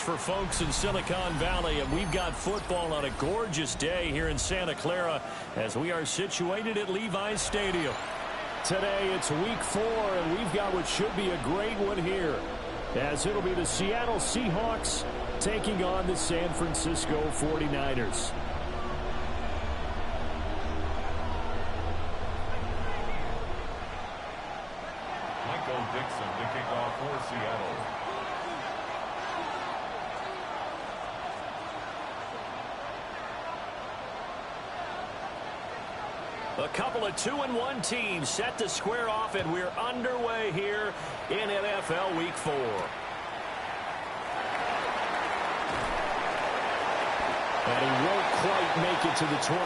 for folks in Silicon Valley, and we've got football on a gorgeous day here in Santa Clara as we are situated at Levi's Stadium. Today it's week 4, and we've got what should be a great one here, as it'll be the Seattle Seahawks taking on the San Francisco 49ers. Dixon to kick off for Seattle. A couple of 2-1 teams set to square off, and we're underway here in NFL Week 4. And he won't quite make it to the 25.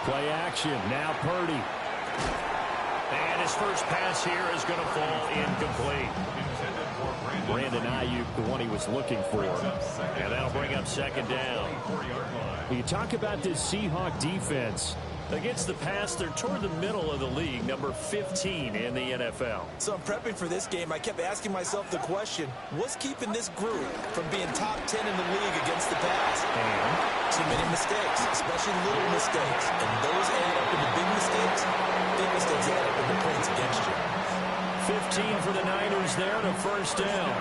Play action. Now Purdy. And his first pass here is going to fall incomplete. Brandon Ayuk, the one he was looking for. And that'll bring up second down. You talk about this Seahawk defense. Against the pass, they're toward the middle of the league, number 15 in the NFL. So I'm prepping for this game. I kept asking myself the question, what's keeping this group from being top 10 in the league against the pass? And too many mistakes, especially little mistakes. And those add up into big mistakes. Big mistakes add up into points against you. 15 for the Niners there and a first down.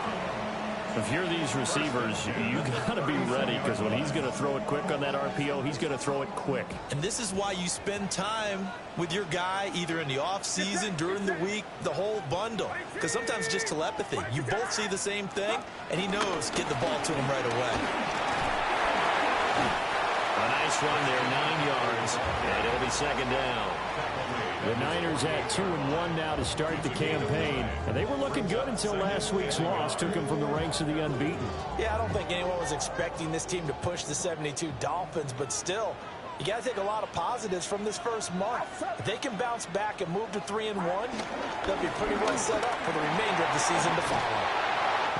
If you're these receivers, you got to be ready, because when he's going to throw it quick on that RPO, he's going to throw it quick. And this is why you spend time with your guy either in the offseason, during the week, the whole bundle. Because sometimes just telepathy. You both see the same thing, and he knows get the ball to him right away. A nice run there, 9 yards, and it'll be second down. The Niners at 2-1 now to start the campaign. And they were looking good until last week's loss took them from the ranks of the unbeaten. Yeah, I don't think anyone was expecting this team to push the 72 Dolphins, but still, you got to take a lot of positives from this first month. If they can bounce back and move to 3-1, they'll be pretty well set up for the remainder of the season to follow.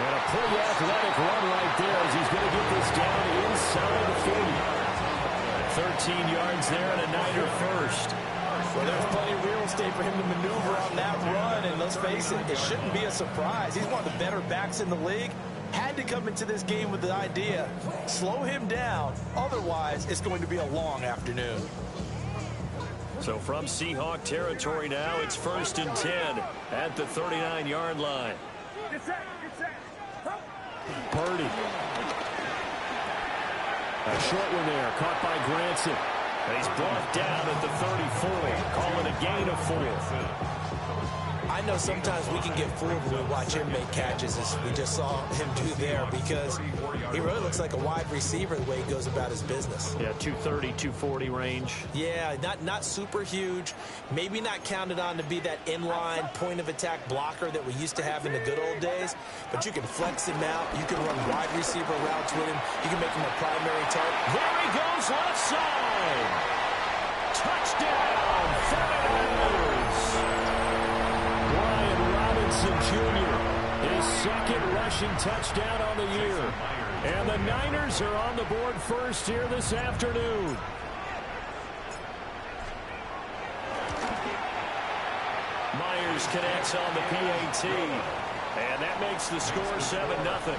And a pretty athletic run right there as he's going to get this down inside the 40. 13 yards there and a Niner first. Well, there's plenty of real estate for him to maneuver on that run, and let's face it, it shouldn't be a surprise. He's one of the better backs in the league. Had to come into this game with the idea, slow him down, otherwise it's going to be a long afternoon. So from Seahawk territory now, it's 1st and 10 at the 39-yard line. Purdy. A short one there, caught by Granson. And he's brought down at the 34, calling a gain of 4. I know sometimes we can get fooled when we watch him make catches, as we just saw him do there, because he really looks like a wide receiver the way he goes about his business. Yeah, 230, 240 range. Yeah, not super huge. Maybe not counted on to be that inline point-of-attack blocker that we used to have in the good old days, but you can flex him out. You can run wide receiver routes with him. You can make him a primary target. There he goes, left side. Touchdown, 49ers. Jr., his second rushing touchdown on the year. And the Niners are on the board first here this afternoon. Myers connects on the PAT. And that makes the score 7-0.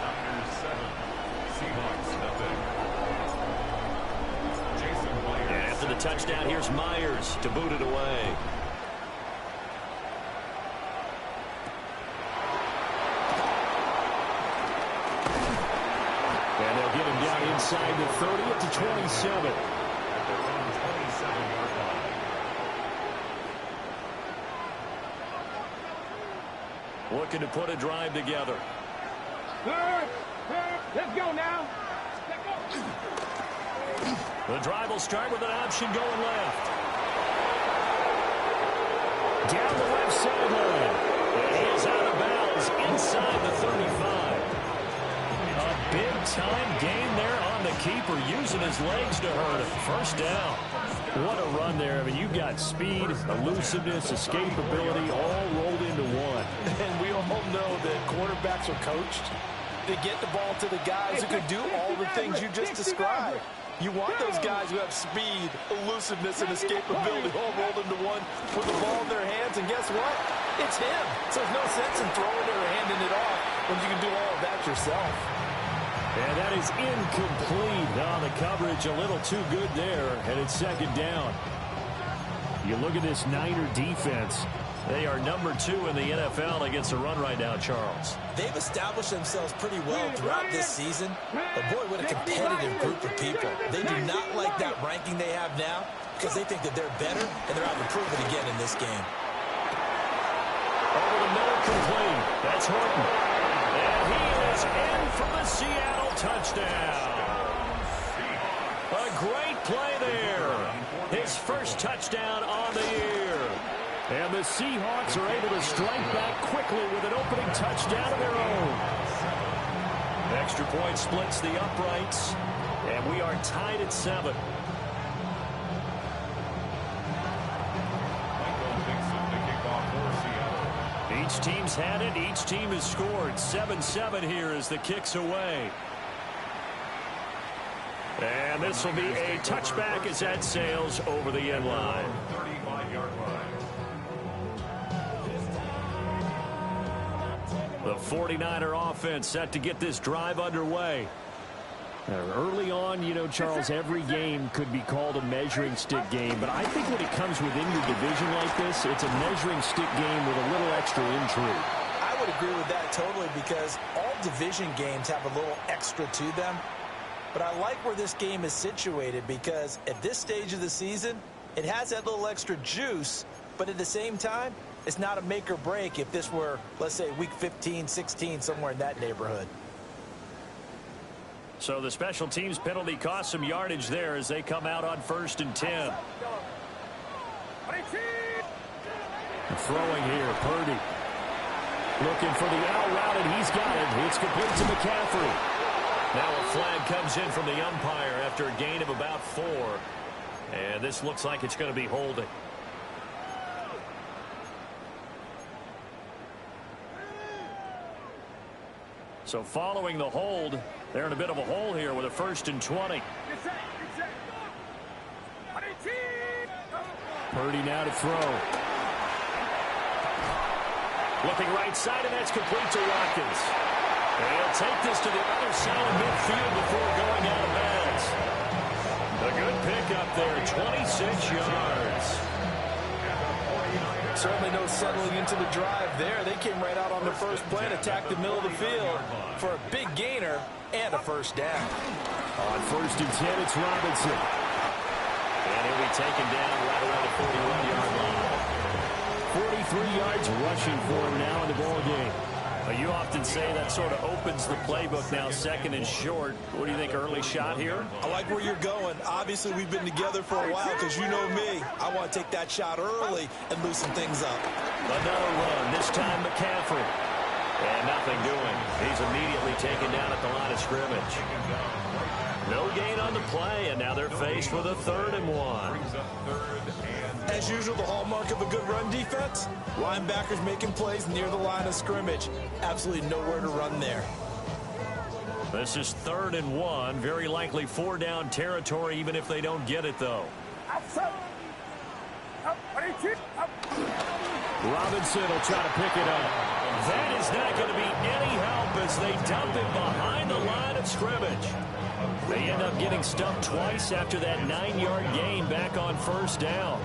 And after the touchdown, here's Myers to boot it away. And they'll get him down inside the 30 up to 27. Looking to put a drive together. Let's go now. The drive will start with an option going left. Down the left sideline. And he is out of bounds inside the 35. A big-time gain there on the keeper, using his legs to hurt him. First down. What a run there. I mean, you've got speed, elusiveness, escapability all rolled into one. And we all know that quarterbacks are coached to get the ball to the guys who can do all the things you just described. You want those guys who have speed, elusiveness, and escapability all rolled into one with the ball in their hands. And guess what? It's him. So there's no sense in throwing it or handing it off when you can do all of that yourself. And that is incomplete. Oh, the coverage a little too good there, and it's second down. You look at this Niner defense. They are number 2 in the NFL against the run right now, Charles. They've established themselves pretty well throughout this season. But, boy, what a competitive group of people. They do not like that ranking they have now because they think that they're better, and they're out to prove it again in this game. Over the middle, complete. That's Horton. And he is in for the Seattle touchdown. A great play there. His first touchdown on the year. And the Seahawks are able to strike back quickly with an opening touchdown of their own. Extra point splits the uprights. And we are tied at 7. Each team's had it. Each team has scored. 7-7 here as the kick's away. And this will be a touchback as that sails over the end line. 35-yard line. The 49er offense set to get this drive underway. Early on, you know, Charles, every game could be called a measuring stick game. But I think when it comes within your division like this, it's a measuring stick game with a little extra intrigue. I would agree with that totally because all division games have a little extra to them. But I like where this game is situated because at this stage of the season, it has that little extra juice. But at the same time, it's not a make or break if this were, let's say, week 15, 16, somewhere in that neighborhood. So the special teams penalty cost some yardage there as they come out on 1st and 10. Throwing here, Purdy. Looking for the out route, and he's got it. It's complete to McCaffrey. Now a flag comes in from the umpire after a gain of about 4. And this looks like it's going to be holding. So following the hold, they're in a bit of a hole here with a 1st and 20. Purdy now to throw. Looking right side, and that's complete to Watkins. They'll take this to the other side of midfield before going out of bounds. A good pickup there, 26 yards. Certainly no settling into the drive there. They came right out on the first play and attacked the middle of the field for a big gainer and a first down. On 1st and 10, it's Robinson. And he'll be taken down right around the 41-yard line. 43 yards rushing for him now in the ball game. You often say that sort of opens the playbook now, 2nd and short. What do you think, early shot here? I like where you're going. Obviously, we've been together for a while because you know me. I want to take that shot early and loosen things up. Another run, this time McCaffrey. And nothing doing. He's immediately taken down at the line of scrimmage. No gain on the play, and now they're faced with a 3rd and 1. As usual, the hallmark of a good run defense, linebackers making plays near the line of scrimmage. Absolutely nowhere to run there. This is 3rd and 1. Very likely 4-down territory, even if they don't get it, though. Robinson will try to pick it up. That is not going to be any help as they dump it behind the line of scrimmage. They end up getting stumped twice after that 9-yard gain back on 1st down.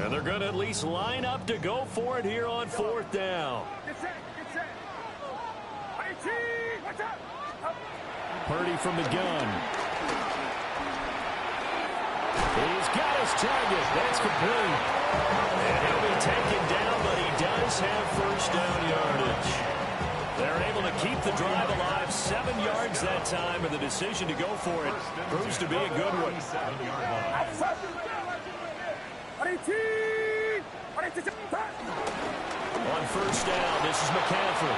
And they're going to at least line up to go for it here on 4th down. Purdy from the gun. He's got his target. That's complete. And he'll be taken down, but he does have 1st down yardage. They're able to keep the drive alive. 7 yards that time, and the decision to go for it proves to be a good one. On 1st down, this is McCaffrey.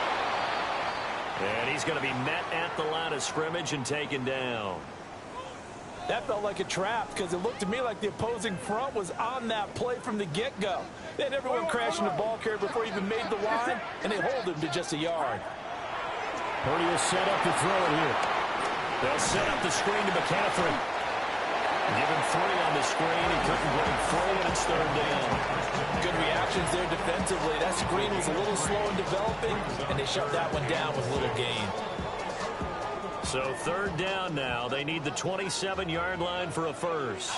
And he's going to be met at the line of scrimmage and taken down. That felt like a trap because it looked to me like the opposing front was on that play from the get-go. They had everyone crashing the ball carrier before he even made the line, and they hold him to just a yard. Purdy will set up to throw it here. They'll set up the screen to McCaffrey. Give him 3 on the screen. He couldn't break through, and it's 3rd down. Good reactions there defensively. That screen was a little slow in developing, and they shut that one down with little gain. So 3rd down now. They need the 27-yard line for a first.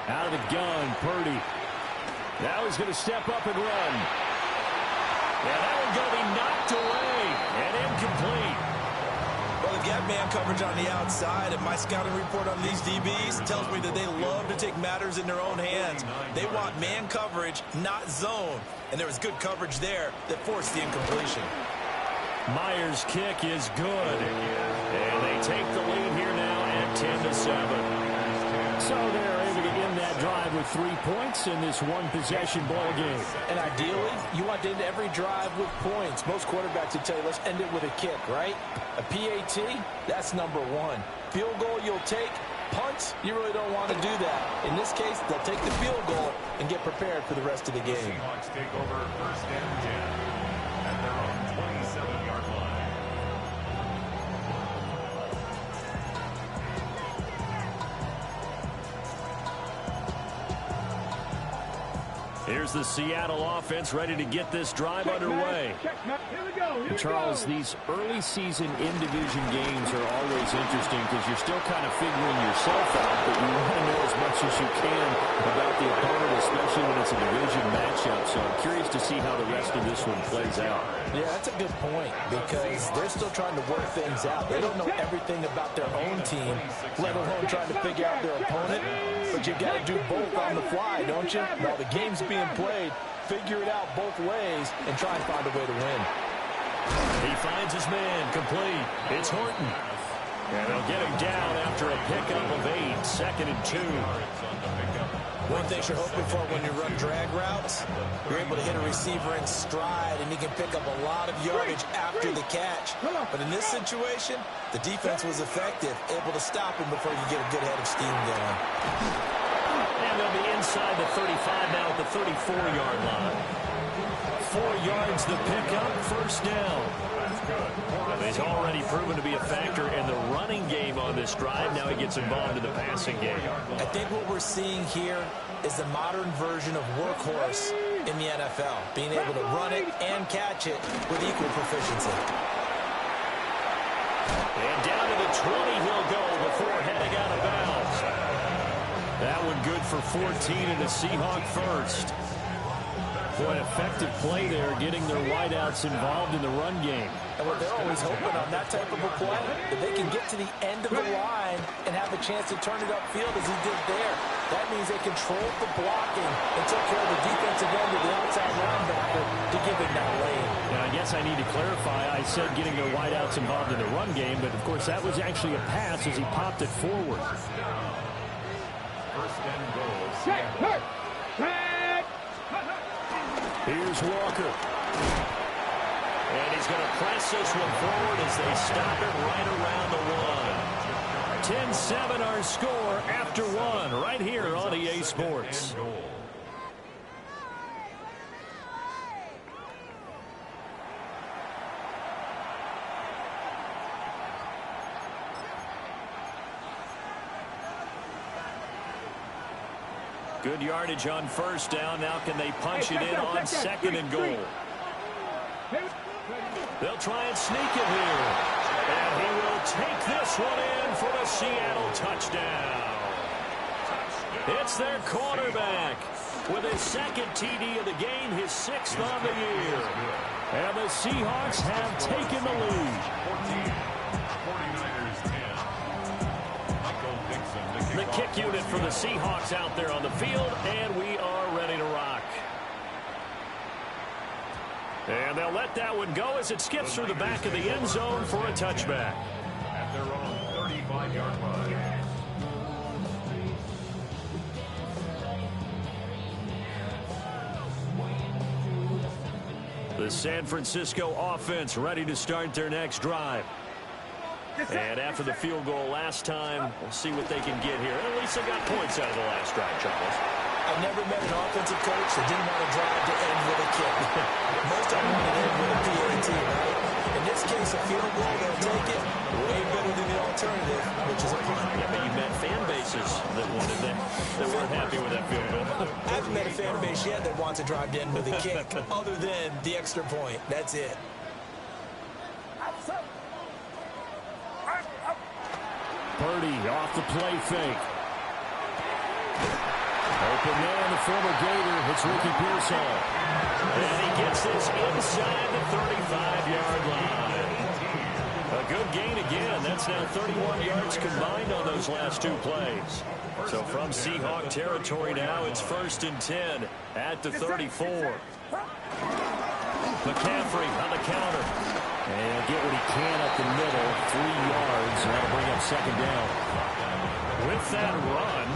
Out of the gun, Purdy. Now he's going to step up and run. And that one's going to be knocked away and incomplete. Well, they've got man coverage on the outside, and my scouting report on these DBs tells me that they love to take matters in their own hands. They want man coverage, not zone. And there was good coverage there that forced the incompletion. Myers' kick is good. And they take the lead here now at 10-7. So they're able to end that drive with 3 points in this one-possession ball game. And ideally, you want to end every drive with points. Most quarterbacks would tell you, let's end it with a kick, right? A PAT, that's number 1. Field goal you'll take. Punts, you really don't want to do that. In this case, they'll take the field goal and get prepared for the rest of the game. Seahawks take over 1st and 10 at their own 27-yard line. Here's the Seattle offense ready to get this drive underway. Charles, these early season in-division games are always interesting because you're still kind of figuring yourself out, but you want to know as much as you can about the opponent, especially when it's a division matchup. So I'm curious to see how the rest of this one plays out. Yeah, that's a good point because they're still trying to work things out. They don't know everything about their own team, let alone trying to figure out their opponent. But you've got to do both on the fly, don't you? While the game's being played, figure it out both ways and try and find a way to win. He finds his man complete. It's Horton. And they'll get him down after a pickup of 8, 2nd and 2. One thing you're hoping for when you run drag routes, you're able to hit a receiver in stride and he can pick up a lot of yardage after the catch. But in this situation, the defense was effective, able to stop him before you get a good head of steam going. And they'll be inside the 35 now at the 34-yard line. 4 yards the pickup, 1st down. He's already proven to be a factor in the running game on this drive. Now he gets involved in the passing game. I think what we're seeing here is the modern version of workhorse in the NFL, being able to run it and catch it with equal proficiency. And down to the 20 he'll go before heading out of bounds. That one good for 14 and a Seahawk first. Boy, effective play there, getting their wideouts involved in the run game. And what they're always hoping on that type of a play, that they can get to the end of the line and have a chance to turn it upfield as he did there. That means they controlled the blocking and took care of the defensive end of the outside linebacker to give him that lane. Now, I guess I need to clarify. I said getting their wideouts involved in the run game, but, of course, that was actually a pass as he popped it forward. 1st and goal. Here's Walker. And he's going to press this one forward as they stop it right around the 1. 10-7 our score after 1 right here on EA Sports. Good yardage on 1st down. Now can they punch it in on 2nd and goal? They'll try and sneak it here. And he will take this one in for the Seattle touchdown. It's their quarterback with his 2nd TD of the game, his 6th on the year. And the Seahawks have taken the lead. 49ers 10. The kick unit for the Seahawks out there on the field, and we are ready to rock. And they'll let that one go as it skips through the back of the end zone for a touchback. At their own 35-yard line. The San Francisco offense ready to start their next drive. And after the field goal last time, we'll see what they can get here. At least they got points out of the last drive, Charles. I've never met an offensive coach that didn't want to drive to end with a kick. Most of them want to end with a PAT, right? In this case, a field goal, they'll take it. Way better than the alternative, which is a punt. Yeah, but you met fan bases that wanted that weren't happy with that field goal. I haven't met a fan base yet that wants to drive to end with a kick, other than the extra point. That's it. Purdy off the play fake. Open man, the former Gator. It's Ricky Pearsall. And he gets this inside the 35-yard line. A good gain again. That's now 31 yards combined on those last two plays. So from Seahawk territory now, it's 1st and 10 at the 34. McCaffrey on the counter. And get what he can up the middle. 3 yards. And that'll bring up 2nd down. With that run,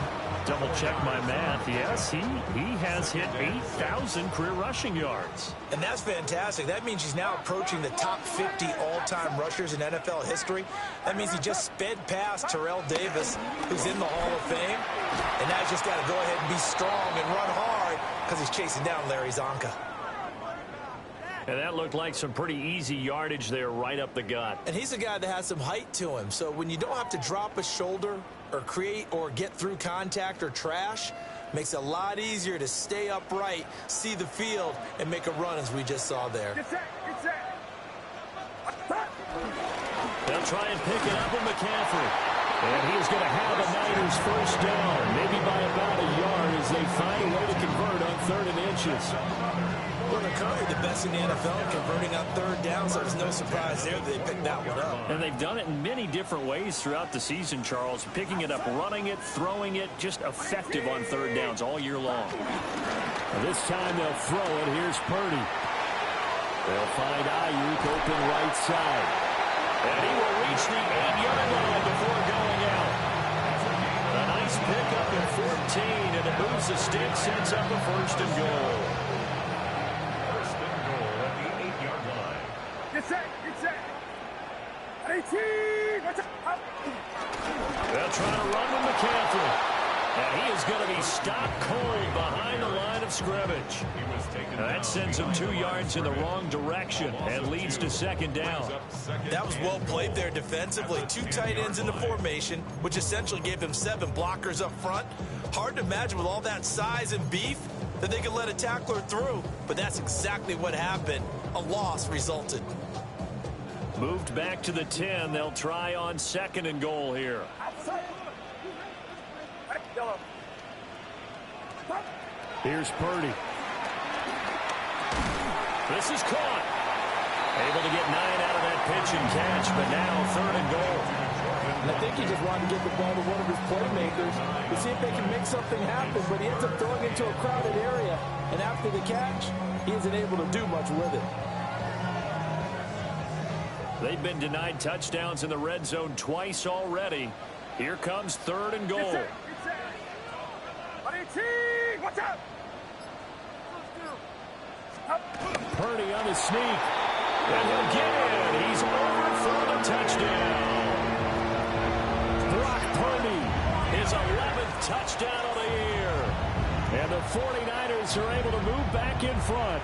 double check my math. Yes, he has hit 8,000 career rushing yards. And that's fantastic. That means he's now approaching the top 50 all-time rushers in NFL history. That means he just sped past Terrell Davis, who's in the Hall of Fame. And now he's just got to go ahead and be strong and run hard because he's chasing down Larry Zonka. And that looked like some pretty easy yardage there right up the gut. And he's a guy that has some height to him. So when you don't have to drop a shoulder or create or get through contact or trash, makes it a lot easier to stay upright, see the field, and make a run as we just saw there. They'll try and pick it up with McCaffrey. And he's going to have a Niners first down, maybe by about a yard as they find a way to convert on 3rd and inches. Well, they're currently the best in the NFL converting on 3rd down, so there's no surprise there that they picked that one up. And they've done it in many different ways throughout the season, Charles. Picking it up, running it, throwing it, just effective on 3rd downs all year long. And this time they'll throw it. Here's Purdy. They'll find Ayuk open right side. And he will reach the 8-yard line before going out. A nice pickup at 14, and it moves the stick, sets up a 1st and goal. They'll try to run with McCaffrey. And he is going to be stopped cold behind the line of scrimmage. That sends him 2 yards in the wrong direction and leads to 2nd down. That was well played there defensively. 2 tight ends in the formation, which essentially gave him 7 blockers up front. Hard to imagine with all that size and beef that they could let a tackler through. But that's exactly what happened. A loss resulted. Moved back to the 10. They'll try on 2nd and goal here. Here's Purdy. This is caught. Able to get 9 out of that pitch and catch, but now 3rd and goal. And I think he just wanted to get the ball to one of his playmakers to see if they can make something happen, but he ends up throwing it into a crowded area, and after the catch, he isn't able to do much with it. They've been denied touchdowns in the red zone twice already. Here comes 3rd and goal. Purdy on his sneak. And he'll get in. He's over for the touchdown. Brock Purdy, his 11th touchdown of the year. And the 49ers are able to move back in front.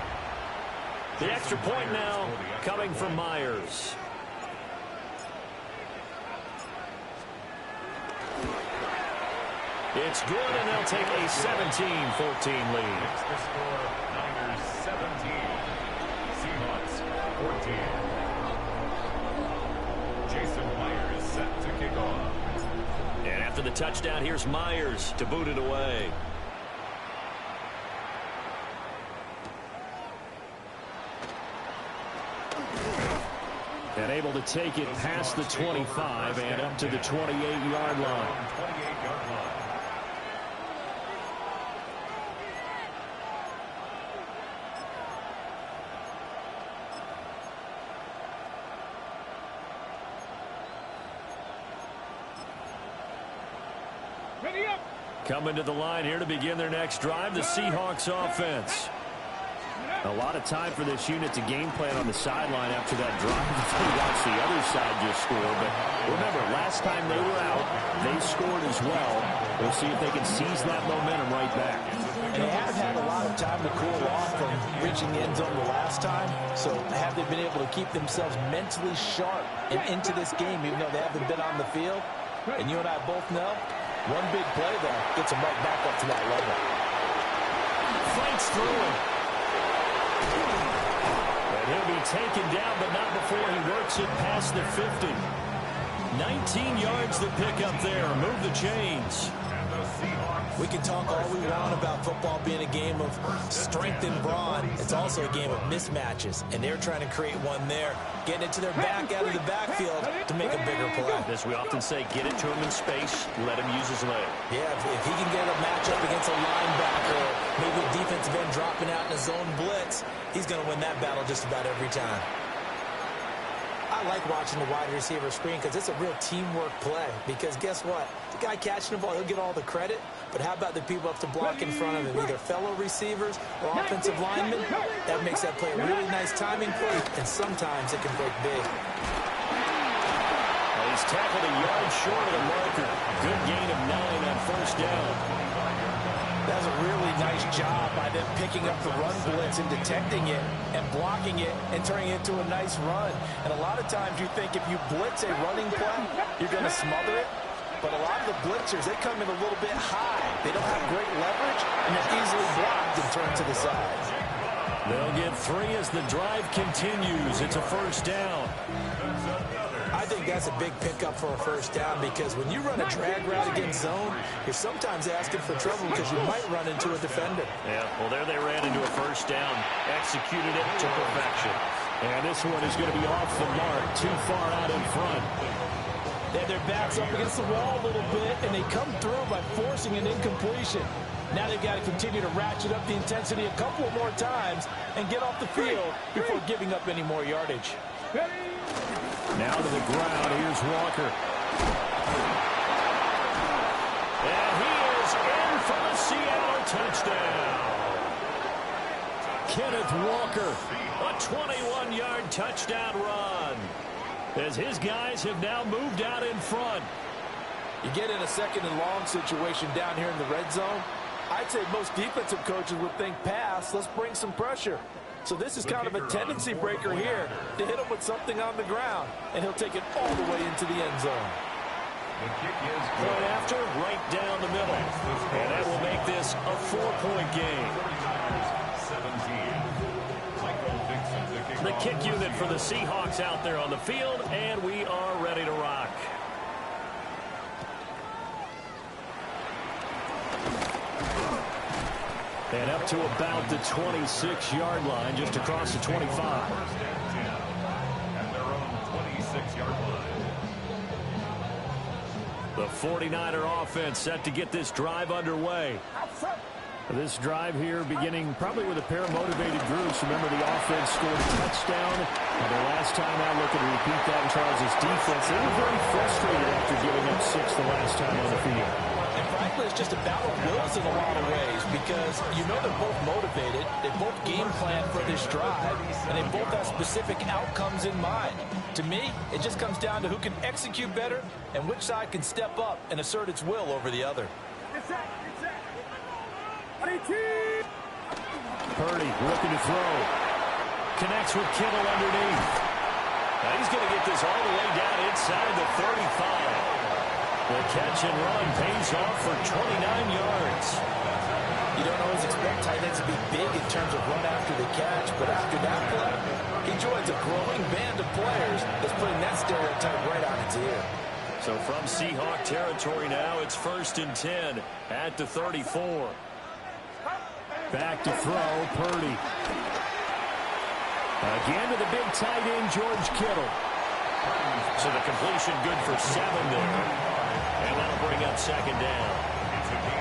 The extra point now coming from Myers. It's good, and they'll take a 17-14 lead. It's the score, Niners 17, Seahawks 14. Jason Myers set to kick off. And after the touchdown, here's Myers to boot it away. And able to take it past the 25 and up to the 28-yard line. 28-yard line. Coming to the line here to begin their next drive, the Seahawks offense. A lot of time for this unit to game plan on the sideline after that drive. They watch the other side just score. But remember, last time they were out, they scored as well. We'll see if they can seize that momentum right back. And they have had a lot of time to cool off from reaching the end zone the last time. So have they been able to keep themselves mentally sharp and into this game, even though they haven't been on the field? And you and I both know, one big play there gets them right back up to that level. Fights through it. And he'll be taken down, but not before he works it past the 50. 19 yards to pick up there. Move the chains. We can talk all we want about football being a game of strength and brawn. It's also a game of mismatches, and they're trying to create one there, getting it to their back out of the backfield to make a bigger play. As we often say, get it to him in space, let him use his leg. Yeah, if he can get a matchup against a linebacker, maybe a defensive end dropping out in a zone blitz, he's going to win that battle just about every time. I like watching the wide receiver screen because it's a real teamwork play. Because guess what? The guy catching the ball, he'll get all the credit. But how about the people up to block in front of him, either fellow receivers or offensive linemen? That makes that play a really nice timing play, and sometimes it can break big. Well, he's tackled a yard short of the marker. Good gain of 9 on first down. That was a really nice job by them picking up the run blitz and detecting it and blocking it and turning it into a nice run. And a lot of times you think if you blitz a running play, you're going to smother it. But a lot of the blitzers, they come in a little bit high. They don't have great leverage, and they're easily blocked and turned to the side. They'll get 3 as the drive continues. It's a first down. I think that's a big pickup for a first down because when you run a drag route against zone, you're sometimes asking for trouble because you might run into a defender. Yeah, well, there they ran into a first down. Executed it to perfection. And this one is going to be off the mark, too far out in front. They have their backs up against the wall a little bit, and they come through by forcing an incompletion. Now they've got to continue to ratchet up the intensity a couple more times and get off the field before giving up any more yardage. Now to the ground. Here's Walker. And he is in for the Seattle touchdown. Kenneth Walker, a 21-yard touchdown run. As his guys have now moved out in front. You get in a second and long situation down here in the red zone, I'd say most defensive coaches would think pass, let's bring some pressure. So this is kind of a tendency breaker here to hit him with something on the ground, and he'll take it all the way into the end zone. Point after, right down the middle. And that will make this a 4-point game. The kick unit for the Seahawks out there on the field, and we are ready to rock. And up to about the 26-yard line, just across the 25. At their own 26-yard line. The 49er offense set to get this drive underway. This drive here beginning probably with a pair of motivated groups. Remember, the offense scored a touchdown. And the last time out, looking to repeat that in Charles' defense. They were very frustrated after giving up 6 the last time on the field. And frankly, it's just a battle of wills in a lot of ways because you know they're both motivated. They both game plan for this drive, and they both have specific outcomes in mind. To me, it just comes down to who can execute better and which side can step up and assert its will over the other. Purdy looking to throw. Connects with Kittle underneath. Now he's going to get this all the way down inside the 35. The catch and run pays off for 29 yards. You don't always expect tight ends to be big in terms of run after the catch, but after that play, he joins a growing band of players that's putting that stereotype right on its ear. So from Seahawk territory now, it's 1st and 10 at the 34. Back to throw, Purdy. Again to the big tight end, George Kittle. So the completion good for 7 there. And that'll bring up 2nd down.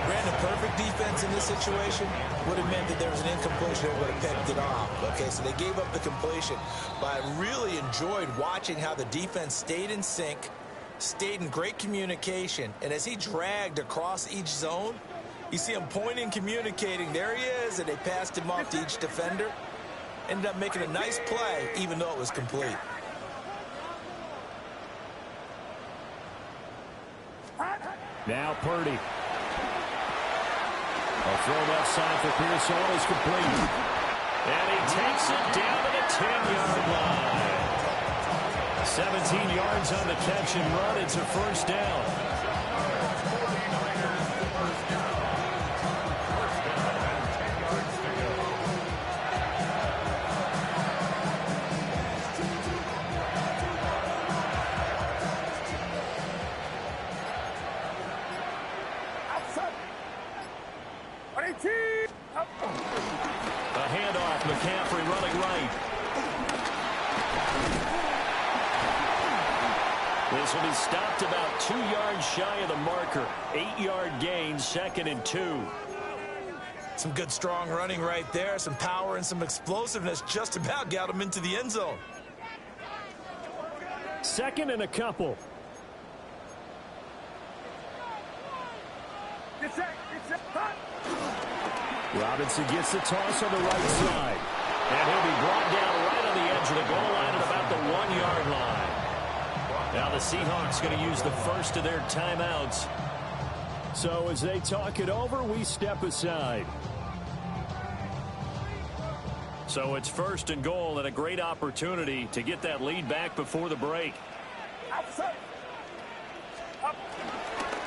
Brandon, perfect defense in this situation would have meant that there was an incompletion that would have picked it off. Okay, so they gave up the completion. But I really enjoyed watching how the defense stayed in sync, stayed in great communication, and as he dragged across each zone, you see him pointing, communicating. There he is, and they passed him off to each defender. Ended up making a nice play, even though it was complete. Now Purdy. A throw left side for Pearson is complete. And he takes it down to the 10-yard line. 17 yards on the catch and run. It's a first down. A handoff, McCaffrey running right. This will be stopped about 2 yards shy of the marker. 8-yard gain, 2nd and 2. Some good strong running right there. Some power and some explosiveness just about got him into the end zone. 2nd and a couple. Robinson gets the toss on the right side. And he'll be brought down right on the edge of the goal line at about the 1-yard line. Now the Seahawks going to use the first of their timeouts. So as they talk it over, we step aside. So it's 1st and goal and a great opportunity to get that lead back before the break.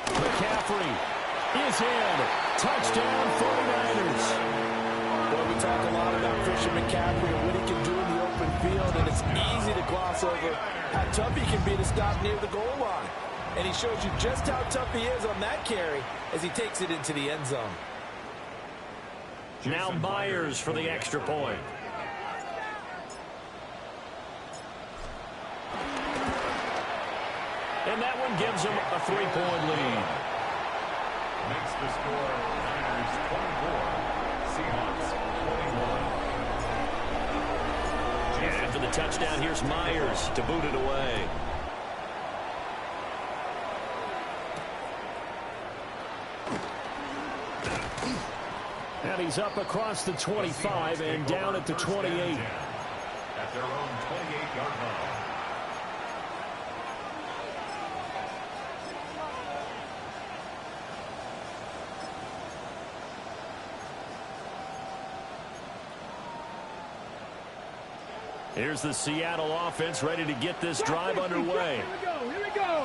McCaffrey is in. Touchdown 49ers. Well, we talk a lot about Christian McCaffrey and what he can do in the open field, and it's easy to gloss over how tough he can be to stop near the goal line. And he shows you just how tough he is on that carry as he takes it into the end zone. Now Myers for the extra point. And that one gives him a 3-point lead. Makes the score Niners 24, Seahawks 21. And after the touchdown, here's Myers to boot it away. And he's up across the 25 and down at the 28. At their own 28-yard line. Here's the Seattle offense ready to get this drive underway.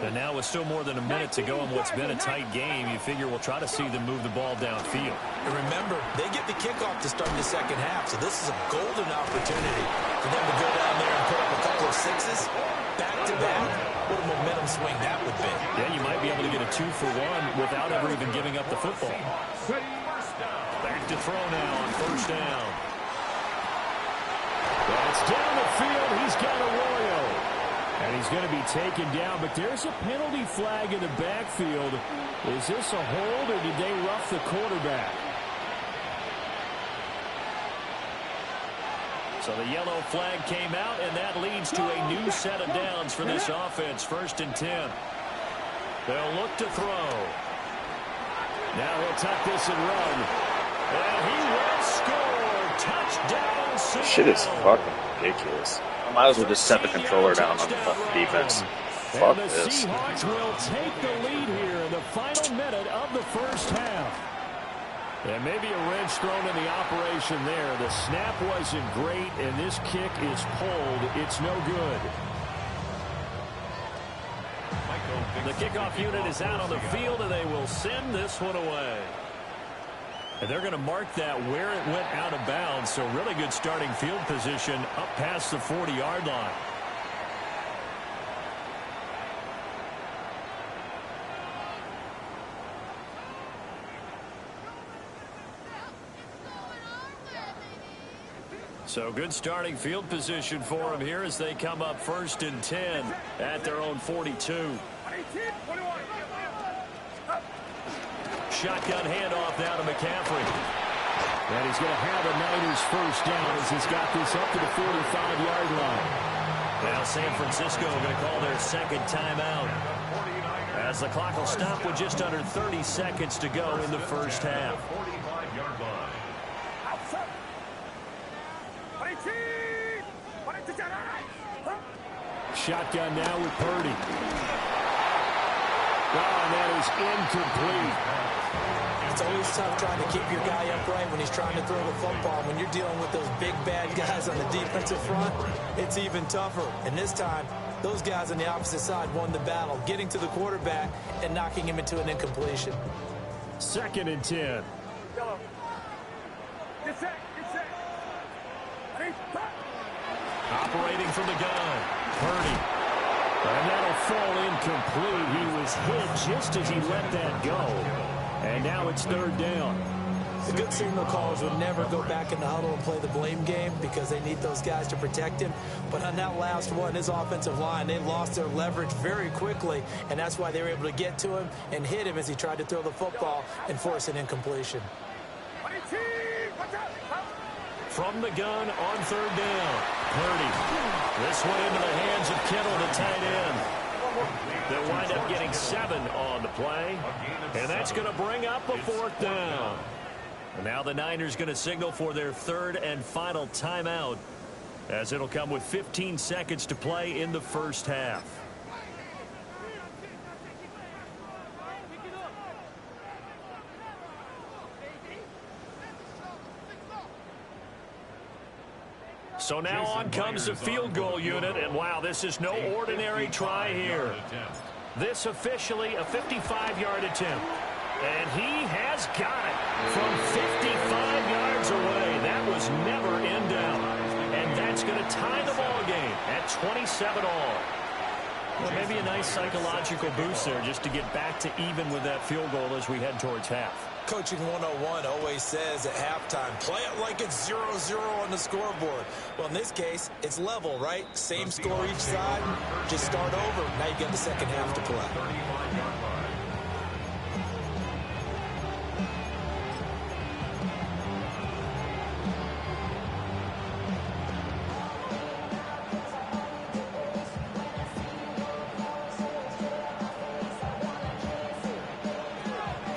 And now with still more than a minute to go in what's been a tight game, you figure we'll try to see them move the ball downfield. And remember, they get the kickoff to start the second half, so this is a golden opportunity for them to go down there and put up a couple of sixes back-to-back. What a momentum swing that would be. Yeah, you might be able to get a 2-for-1 without ever even giving up the football. Back to throw now on 1st down. That's down the field. He's got Arroyo. And he's going to be taken down, but there's a penalty flag in the backfield. Is this a hold, or did they rough the quarterback? So the yellow flag came out, and that leads to a new set of downs for this offense. 1st and 10. They'll look to throw. Now he'll tuck this and run. And he will score. Touchdown, Seattle. Shit is fucking ridiculous. I might as well just set the controller down on the defense. Fuck and the this. Seahawks will take the lead here in the final minute of the first half. And maybe a wrench thrown in the operation there. The snap wasn't great, and this kick is pulled. It's no good. The kickoff unit is out on the field, and they will send this one away. And they're going to mark that where it went out of bounds. So really good starting field position up past the 40-yard line. So good starting field position for them here as they come up 1st and 10 at their own 42. Shotgun handoff now to McCaffrey. And he's going to have a Niners first down as he's got this up to the 45-yard line. Now San Francisco going to call their 2nd timeout as the clock will stop with just under 30 seconds to go in the first half. 45-yard line. shotgun now with Purdy. Oh, and that is incomplete. It's always tough trying to keep your guy upright when he's trying to throw the football. When you're dealing with those big, bad guys on the defensive front, it's even tougher. And this time, those guys on the opposite side won the battle, getting to the quarterback and knocking him into an incompletion. 2nd and 10. Operating from the gun, Purdy. And that'll fall incomplete. He was hit just as he let that go. And now it's 3rd down. The good signal callers would never go back in the huddle and play the blame game because they need those guys to protect him. But on that last one, his offensive line, they lost their leverage very quickly, and that's why they were able to get to him and hit him as he tried to throw the football and force an incompletion. From the gun on 3rd down, Purdy. This one into the hands of Kittle, the tight end. They'll wind up getting 7 on the play, and that's going to bring up a 4th down. And now the Niners going to signal for their 3rd and final timeout, as it'll come with 15 seconds to play in the first half. So now on comes the field goal unit, and wow, this is no ordinary try here. This officially a 55-yard attempt. And he has got it from 55 yards away. That was never in doubt. And that's going to tie the ball game at 27 all. Well, maybe a nice psychological boost there just to get back to even with that field goal as we head towards half. Coaching 101 always says at halftime, play it like it's 0-0 on the scoreboard. Well, in this case, it's level, right? Same score each side. Just start over. Now you got the second half to play.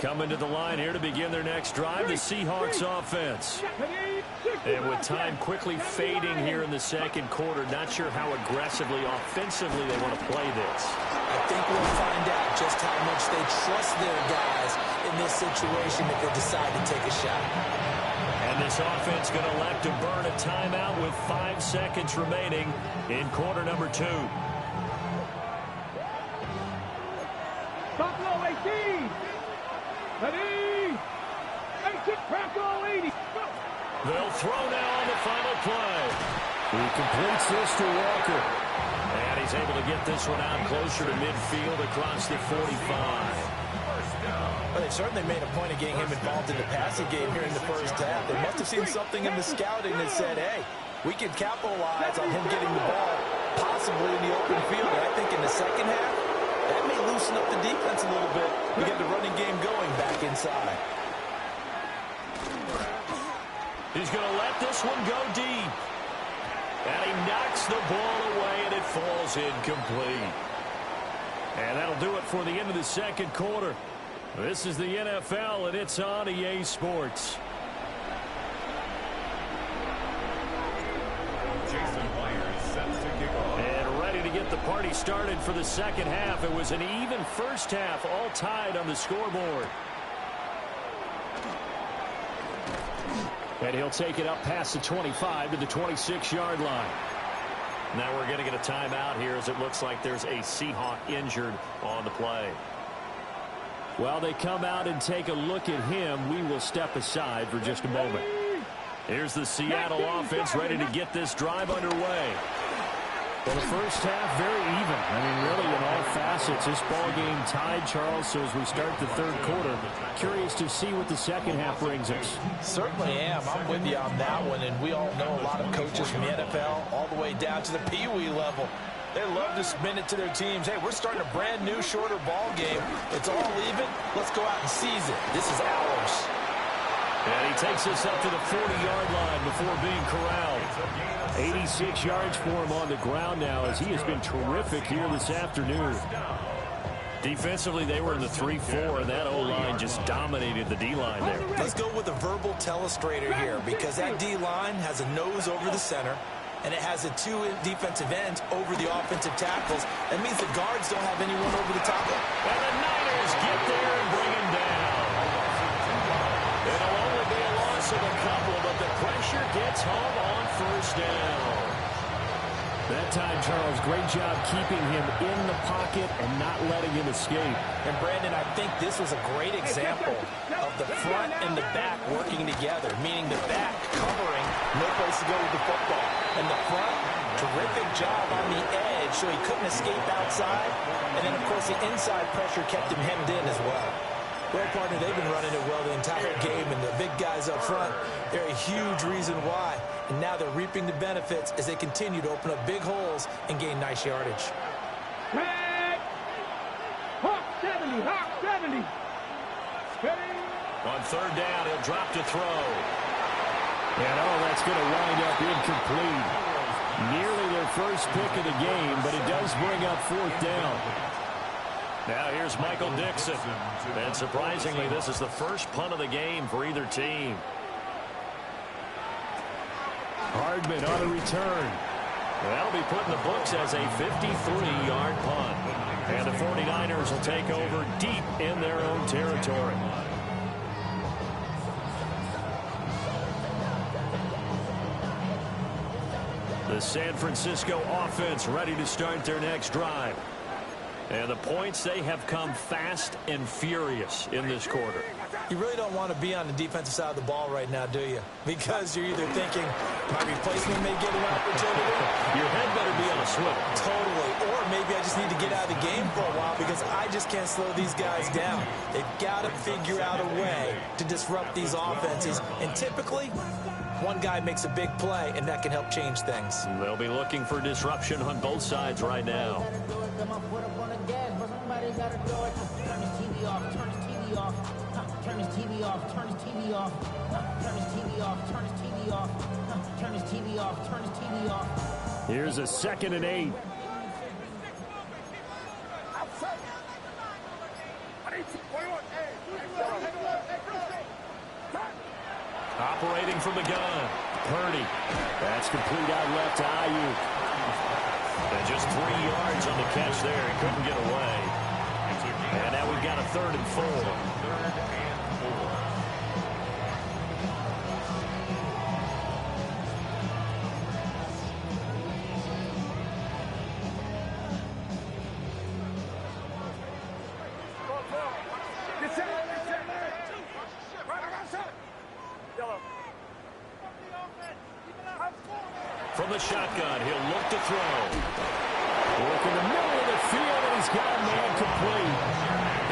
Coming to the line here to begin their next drive, the Seahawks offense. And with time quickly fading here in the second quarter, not sure how aggressively, offensively they want to play this. I think we'll find out just how much they trust their guys in this situation if they decide to take a shot. And this offense going to elect to burn a timeout with 5 seconds remaining in quarter number 2. Buffalo 18. Ready? Exit Crackle 80. They'll throw now on the final play. He completes this to Walker. And he's able to get this one out closer to midfield across the 45. Well, they certainly made a point of getting him involved in the passing game here in the first half. They must have seen something in the scouting that said, hey, we can capitalize on him getting the ball possibly in the open field. And I think in the second half, that may loosen up the defense a little bit to get the running game going back inside. He's going to let this one go deep. And he knocks the ball away, and it falls incomplete. And that'll do it for the end of the second quarter. This is the NFL, and it's on EA Sports. And ready to get the party started for the second half. It was an even first half, all tied on the scoreboard. And he'll take it up past the 25 to the 26-yard line. Now we're going to get a timeout here as it looks like there's a Seahawk injured on the play. While they come out and take a look at him, we will step aside for just a moment. Here's the Seattle offense ready to get this drive underway. Well, the first half, very even. I mean, really, in all facets, this ball game tied, Charles. So as we start the third quarter, curious to see what the second half brings us. Certainly am. I'm with you on that one. And we all know a lot of coaches from the NFL all the way down to the Pee-wee level. They love to spin it to their teams. Hey, we're starting a brand new, shorter ball game. It's all even. Let's go out and seize it. This is ours. And he takes us up to the 40-yard line before being corralled. 86 yards for him on the ground now as he has been terrific here this afternoon. Defensively, they were in the 3-4, and that O-line just dominated the D-line there. Let's go with a verbal telestrator here because that D-line has a nose over the center. and it has the two defensive ends over the offensive tackles. That means the guards don't have anyone over the top of them. And the Niners get there and bring him down. It'll only be a loss of a couple, but the pressure gets home on first down. That time, Charles, great job keeping him in the pocket and not letting him escape. And, Brandon, I think this was a great example of the front and the back working together, meaning the back covering, no place to go with the football. And the front, terrific job on the edge so he couldn't escape outside. And then, of course, the inside pressure kept him hemmed in as well. Well, partner, they've been running it well the entire game, and the big guys up front, they're a huge reason why. And now they're reaping the benefits as they continue to open up big holes and gain nice yardage. Red. Hawk 70, Hawk 70. Ready? On third down, he'll drop to throw. And, that's going to wind up incomplete. Nearly their first pick of the game, but it does bring up fourth down. Now here's Michael Dixon. And surprisingly, this is the first punt of the game for either team. Hardman on a return. That'll be put in the books as a 53-yard punt. And the 49ers will take over deep in their own territory. The San Francisco offense ready to start their next drive. And the points, they have come fast and furious in this quarter. You really don't want to be on the defensive side of the ball right now, do you? Because you're either thinking, my replacement may get an opportunity. Your head better be on a swivel. Totally. Or maybe I just need to get out of the game for a while because I just can't slow these guys down. They've got to figure out a way to disrupt these offenses. And typically, one guy makes a big play, and that can help change things. They'll be looking for disruption on both sides right now. Somebody gotta do it. Turn his TV off, turn his TV off. Turn his TV off, turn his TV off. Turn his TV off, turn his TV off. Turn his TV off, turn his TV off. Here's a 2nd and 8. Operating from the gun. Purdy. That's complete out left to Ayuk. And just 3 yards on the catch there. He couldn't get away. And now we've got a 3rd and 4. From the shotgun, he'll look to throw. Look in the middle of the field, and he's got a man complete.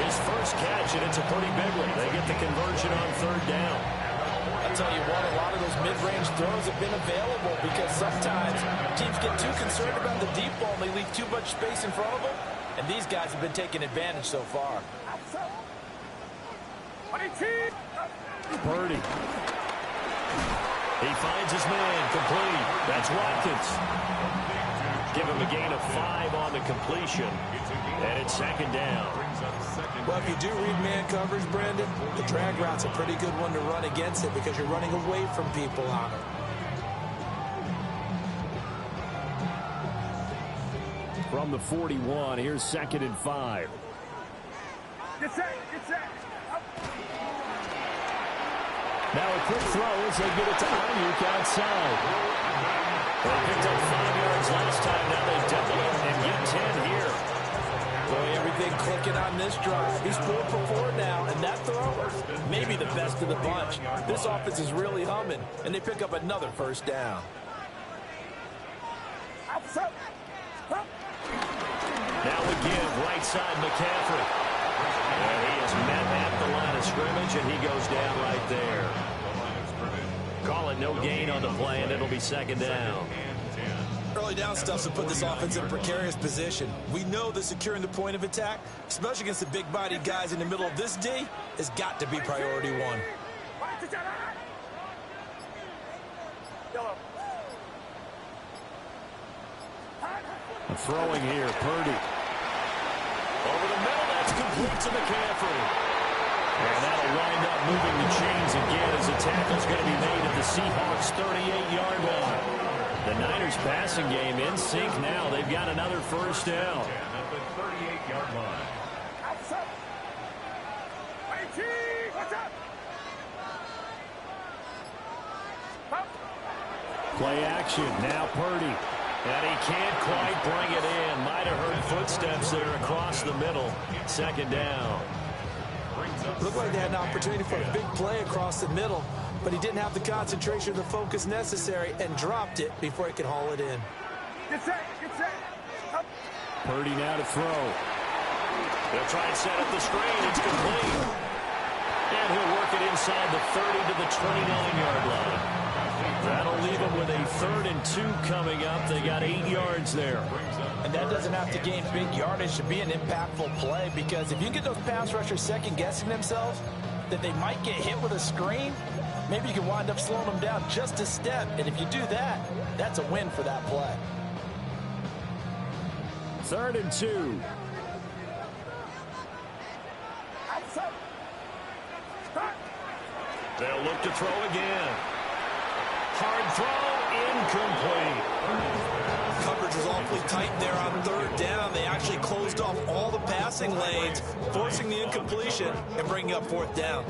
His first catch, and it's a pretty big one. They get the conversion on 3rd down. I'll tell you what, a lot of those mid-range throws have been available because sometimes teams get too concerned about the deep ball and they leave too much space in front of them, and these guys have been taking advantage so far. Purdy. He finds his man, complete. That's Watkins. Give him a gain of 5 on the completion, and it's 2nd down. Well, if you do read man coverage, Brandon, the drag route's a pretty good one to run against it because you're running away from people on it. From the 41, here's 2nd and 5. Get set, get set. Now a quick throw as they get it to Ayuk outside. They picked up 5 yards last time. Now they double it and get 10 here. Boy, everything clicking on this drive. He's 4 for 4 now, and that throw, maybe the best of the bunch. This offense is really humming, and they pick up another 1st down. Now again, right side McCaffrey. And he is met at the line of scrimmage, and he goes down right there. Call it no gain on the play, and it'll be 2nd down. Early down stuff's to put this offense in a precarious position. We know that securing the point of attack, especially against the big-bodied guys in the middle of this D, has got to be priority 1. Throwing here, Purdy. Over the middle, that's complete to McCaffrey. And that'll wind up moving the chains again as the tackle's going to be made at the Seahawks' 38-yard line. The Niners passing game in sync now. They've got another first down. At the 38-yard line. Outside. What's up? Play action. Now Purdy. And he can't quite bring it in. Might have heard footsteps there across the middle. Second down. Looked like they had an opportunity for a big play across the middle, but he didn't have the concentration or the focus necessary and dropped it before he could haul it in. Get set. Up. Purdy now to throw. They'll try and set up the screen. It's complete. And he'll work it inside the 30 to the 29-yard line. That'll leave them with a 3rd and 2 coming up. They got 8 yards there. And that doesn't have to gain big yardage to be an impactful play, because if you get those pass rushers second-guessing themselves that they might get hit with a screen, maybe you can wind up slowing them down just a step. And if you do that, that's a win for that play. 3rd and 2. Outside. They'll look to throw again. Hard throw, incomplete. Coverage was awfully tight there on 3rd down. They actually closed off all the passing lanes, forcing the incompletion and bringing up 4th down.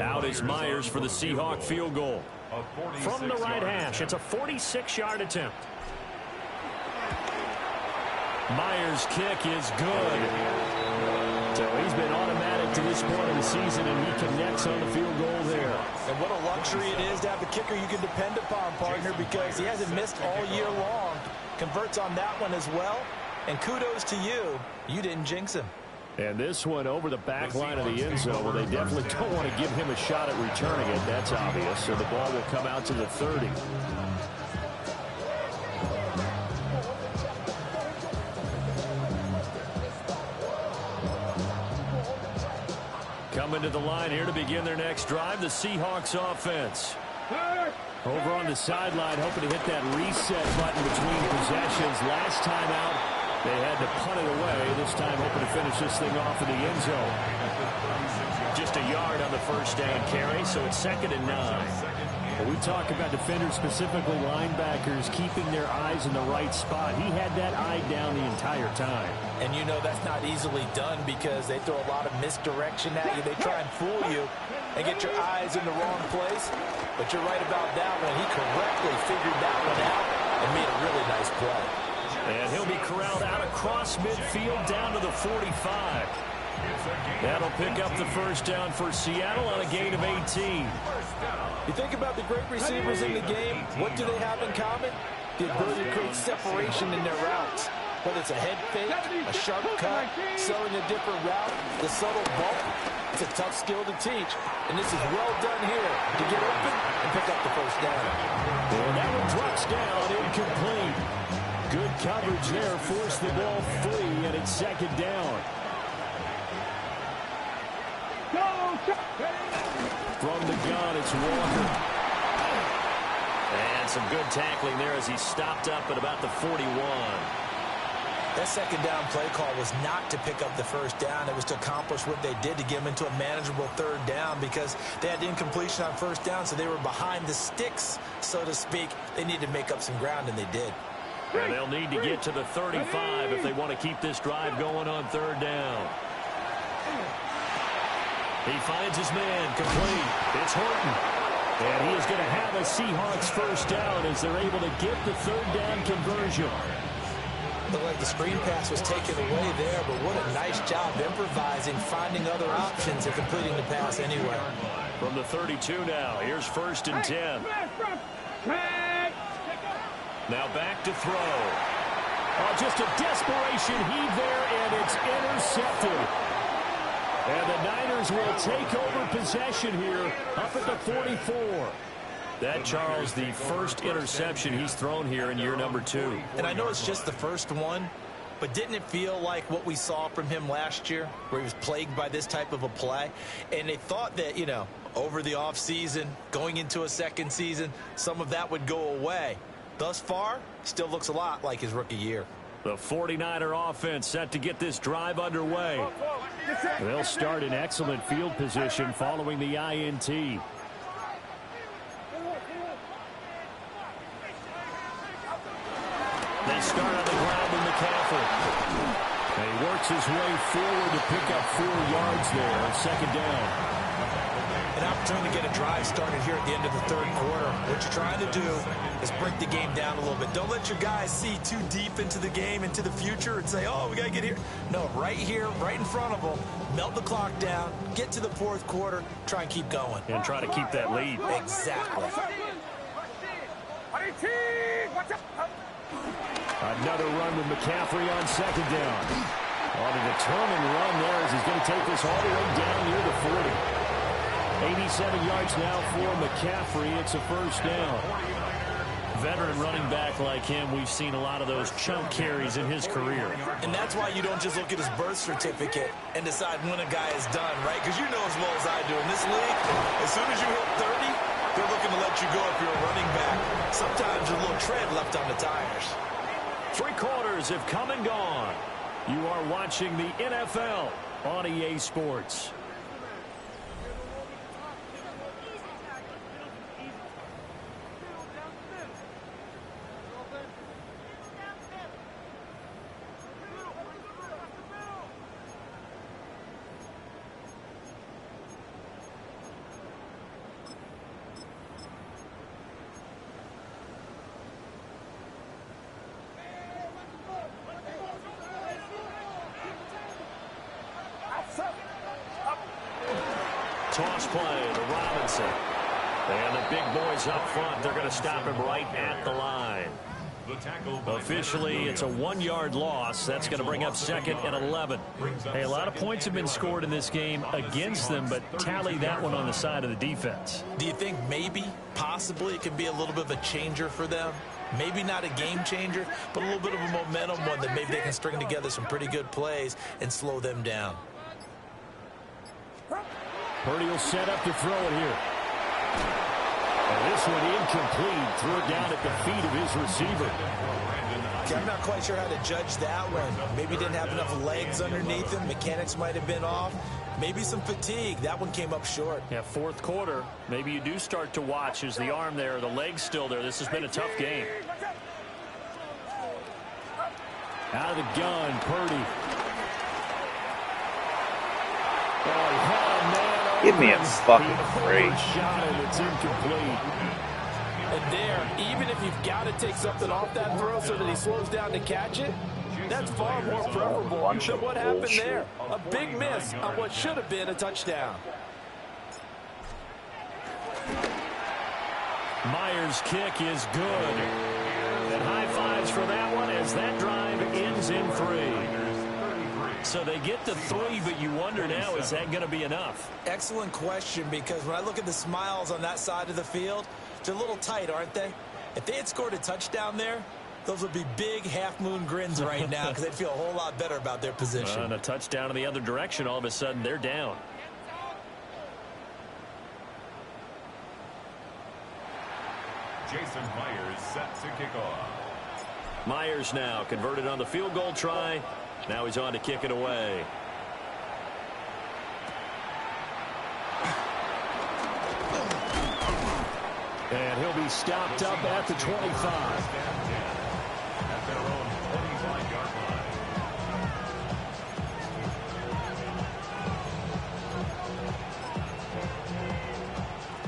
Out is Myers for the Seahawk field goal. From the right hash, it's a 46-yard attempt. Myers' kick is good. So he's been automatic to this point of the season, and he connects on the field goal there. And what a luxury it is to have a kicker you can depend upon, partner, because he hasn't missed all year long. Converts on that one as well. And kudos to you. You didn't jinx him. And this one over the back line of the end zone. Well, they definitely don't want to give him a shot at returning it. That's obvious. So the ball will come out to the 30. Coming to the line here to begin their next drive, the Seahawks offense. Over on the sideline, hoping to hit that reset button between possessions. Last time out, they had to punt it away. This time, hoping to finish this thing off in the end zone. Just a yard on the first down carry, so it's 2nd and 9. Well, we talk about defenders, specifically linebackers, keeping their eyes in the right spot. He had that eye down the entire time. And you know that's not easily done because they throw a lot of misdirection at you. They try and fool you and get your eyes in the wrong place. But you're right about that one. He correctly figured that one out and made a really nice play. And he'll be corralled out across midfield down to the 45. That'll pick up the first down for Seattle on a gain of 18. You think about the great receivers in the game, what do they have in common? The ability to create separation in their routes. Whether it's a head fake, a sharp cut, selling a different route, the subtle bump, it's a tough skill to teach. And this is well done here to get open and pick up the first down. And that one drops down, incomplete. Good coverage there, forced the ball free, and it's 2nd down. From the gun, it's Walker. And some good tackling there as he stopped up at about the 41. That 2nd down play call was not to pick up the first down. It was to accomplish what they did to get them into a manageable 3rd down because they had incompletion on 1st down, so they were behind the sticks, so to speak. They needed to make up some ground, and they did. And they'll need to get to the 35 if they want to keep this drive going on 3rd down. He finds his man, complete. It's Horton. And he is going to have a Seahawks first down as they're able to get the 3rd down conversion. Looked like the screen pass was taken away there, but what a nice job improvising, finding other options, and completing the pass anyway. From the 32 now, here's 1st and 10. Now back to throw. Oh, just a desperation heave there, and it's intercepted. And the Niners will take over possession here up at the 44. That, Charles, the first interception he's thrown here in year number 2. And I know it's just the first one, but didn't it feel like what we saw from him last year, where he was plagued by this type of a play? And they thought that, you know, over the offseason, going into a 2nd season, some of that would go away. Thus far, still looks a lot like his rookie year. The 49er offense set to get this drive underway. They'll start in excellent field position following the INT. They start on the ground with McCaffrey. And he works his way forward to pick up 4 yards there on second down. An opportunity to get a drive started here at the end of the third quarter. What you're trying to do is break the game down a little bit. Don't let your guys see too deep into the game, into the future, and say, oh, we got to get here. No, right here, right in front of them, melt the clock down, get to the fourth quarter, try and keep going. And try to keep that lead. Exactly. Another run with McCaffrey on second down. On a determined run there as he's going to take this all the way down near the 40. 87 yards now for McCaffrey. It's a first down. Veteran running back like him, we've seen a lot of those chunk carries in his career. And that's why you don't just look at his birth certificate and decide when a guy is done, right? Because you know as well as I do, in this league, as soon as you hit 30, they're looking to let you go if you're a running back. Sometimes a little tread left on the tires. 3 quarters have come and gone. You are watching the NFL on EA Sports. Toss play to Robinson. And the big boys up front, they're going to stop him right at the line. Officially, it's a 1-yard loss. That's going to bring up second and 11. Hey, a lot of points have been scored in this game against them, but tally that one on the side of the defense. Do you think maybe, possibly, it could be a little bit of a changer for them? Maybe not a game changer, but a little bit of a momentum one that maybe they can string together some pretty good plays and slow them down. Purdy will set up to throw it here. And this one incomplete. Threw it down at the feet of his receiver. I'm not quite sure how to judge that one. Maybe didn't have enough legs underneath him. Mechanics might have been off. Maybe some fatigue. That one came up short. Yeah, fourth quarter. Maybe you do start to watch. Is the arm there, the leg's still there? This has been a tough game. Out of the gun, Purdy. Oh, he had a man. Give me a fucking break. Shot and it's incomplete. And there, even if you've got to take something off that throw so that he slows down to catch it, that's far more preferable than what happened there. A big miss on what should have been a touchdown. Myers' kick is good. And high fives for that one as that drive ends in 3. So they get to 3, but you wonder now, is that going to be enough? Excellent question, because when I look at the smiles on that side of the field, they're a little tight, aren't they? If they had scored a touchdown there, those would be big half-moon grins right now because they'd feel a whole lot better about their position. And a touchdown in the other direction, all of a sudden they're down. Jason Myers set to kick off. Myers now converted on the field goal try. Now he's on to kick it away. And he'll be stopped up at the 25. At their own 25-yard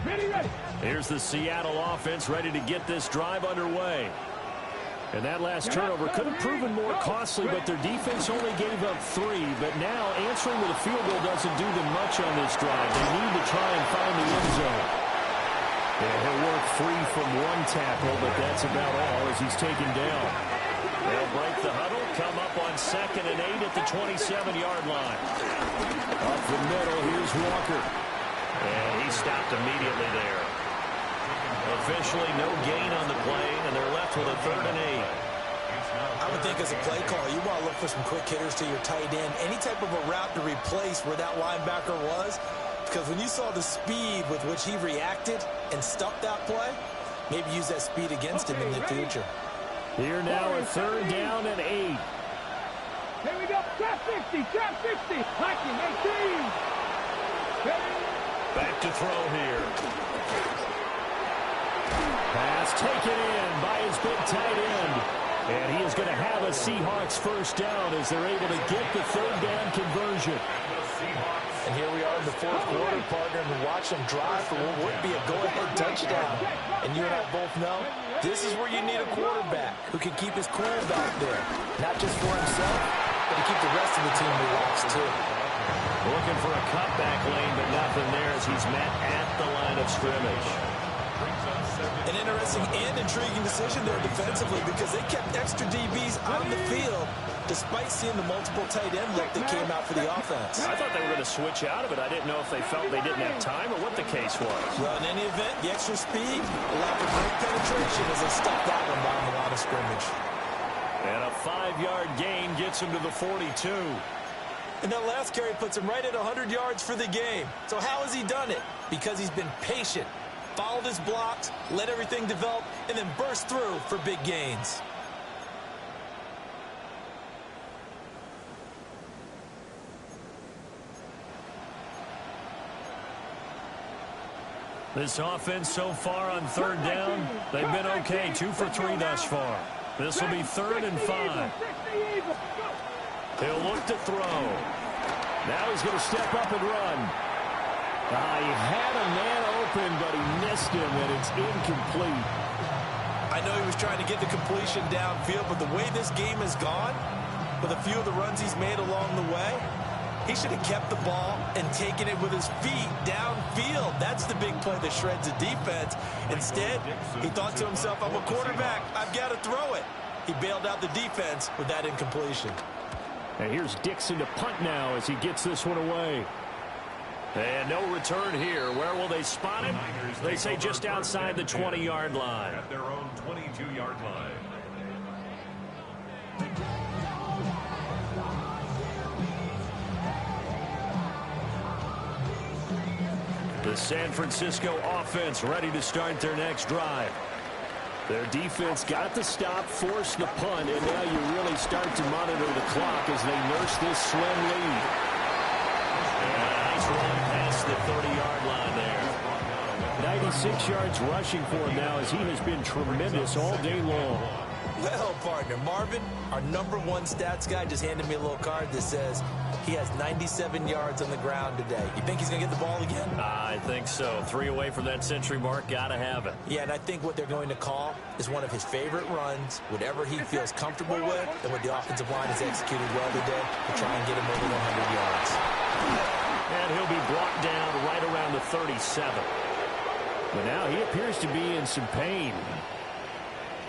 line. Ready. Here's the Seattle offense ready to get this drive underway. And that last turnover could have proven more costly, but their defense only gave up 3. But now answering with a field goal doesn't do them much on this drive. They need to try and find the end zone. Yeah, he'll work free from one tackle, but that's about all as he's taken down. They'll break the huddle, come up on 2nd and 8 at the 27-yard line. Up the middle, here's Walker. And he stopped immediately there. Officially no gain on the play, and they're left with a 3rd and 8. I would think as a play call, you want to look for some quick hitters to your tight end. Any type of a route to replace where that linebacker was. Because when you saw the speed with which he reacted and stuffed that play, maybe use that speed against him in the future. Here now a 3rd down and 8. Here we go. Trap 60. Trap 60. Hacking 18. Back to throw here. Pass taken in by his big tight end. And he is going to have a Seahawks first down as they're able to get the third down conversion. And here we are in the fourth quarter, partner, and watch them drive for what would be a go-ahead touchdown. And you and I both know this is where you need a quarterback who can keep his cool back there. Not just for himself, but to keep the rest of the team relaxed, too. Looking for a cutback lane, but nothing there as he's met at the line of scrimmage. An interesting and intriguing decision there defensively because they kept extra DBs on the field despite seeing the multiple tight end look that came out for the offense. I thought they were going to switch out of it. I didn't know if they felt they didn't have time or what the case was. Well, in any event, the extra speed allowed for great penetration as they stuck that one down the line of scrimmage. And a 5-yard gain gets him to the 42. And that last carry puts him right at 100 yards for the game. So how has he done it? Because he's been patient, followed his blocks, let everything develop, and then burst through for big gains. This offense so far on third down, they've been okay, 2 for 3 thus far. This will be 3rd and 5. He'll look to throw. Now he's going to step up and run. He had a man open, but he missed him, and it's incomplete. I know he was trying to get the completion downfield, but the way this game has gone, with a few of the runs he's made along the way, he should have kept the ball and taken it with his feet downfield. That's the big play that shreds the defense. Instead, he thought to himself, I'm a quarterback, I've got to throw it. He bailed out the defense with that incompletion. And here's Dixon to punt now as he gets this one away. And no return here. Where will they spot him? They say just outside the 20-yard line. At their own 22-yard line. The San Francisco offense ready to start their next drive. Their defense got the stop, forced the punt, and now you really start to monitor the clock as they nurse this slim lead. And a nice run past the 30-yard line there. 96 yards rushing for him now as he has been tremendous all day long. Well, partner, Marvin, our #1 stats guy, just handed me a little card that says he has 97 yards on the ground today. You think he's going to get the ball again? I think so. 3 away from that century mark. Got to have it. Yeah, and I think what they're going to call is one of his favorite runs, whatever he feels comfortable with, and what the offensive line has executed well today to try and get him over 100 yards. And he'll be brought down right around the 37. But now he appears to be in some pain.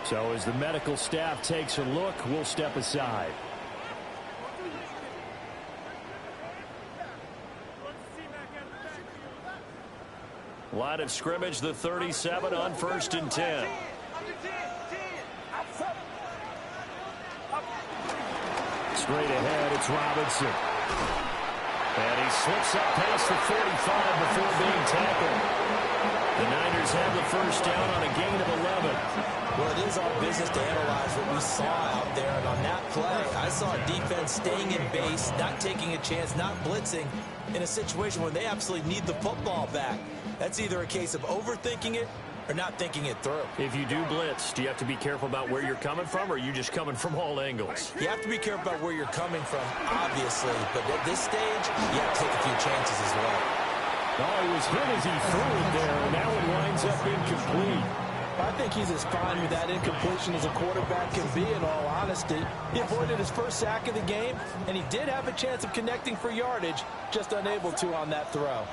So as the medical staff takes a look, we'll step aside. Line of scrimmage, the 37 on 1st and 10. Straight ahead, it's Robinson. And he slips up past the 45 before being tackled. The Niners have the first down on a gain of 11. Well, it is our business to analyze what we saw out there. And on that play, I saw a defense staying in base, not taking a chance, not blitzing in a situation where they absolutely need the football back. That's either a case of overthinking it or not thinking it through. If you do blitz, do you have to be careful about where you're coming from, or are you just coming from all angles? You have to be careful about where you're coming from, obviously. But at this stage, you have to take a few chances as well. Oh, he was hit as he threw it there, and now it winds up incomplete. I think he's as fine with that incompletion as a quarterback can be, in all honesty. He avoided his first sack of the game, and he did have a chance of connecting for yardage, just unable to on that throw.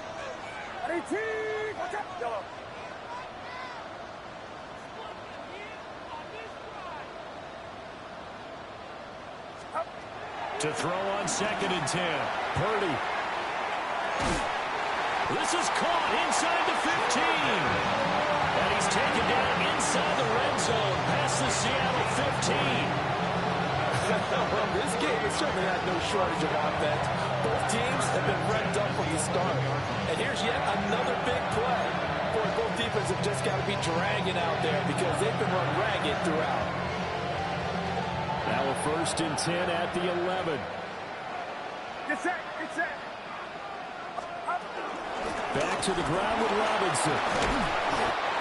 To throw on 2nd and 10. Purdy. This is caught inside the 15. And he's taken down inside the red zone past the Seattle 15. Well, this game has certainly had no shortage of offense. Both teams have been revved up from the start. And here's yet another big play. Boy, both defenses have just got to be dragging out there because they've been run ragged throughout. Now a 1st and 10 at the 11. Get set, get set. Back to the ground with Robinson.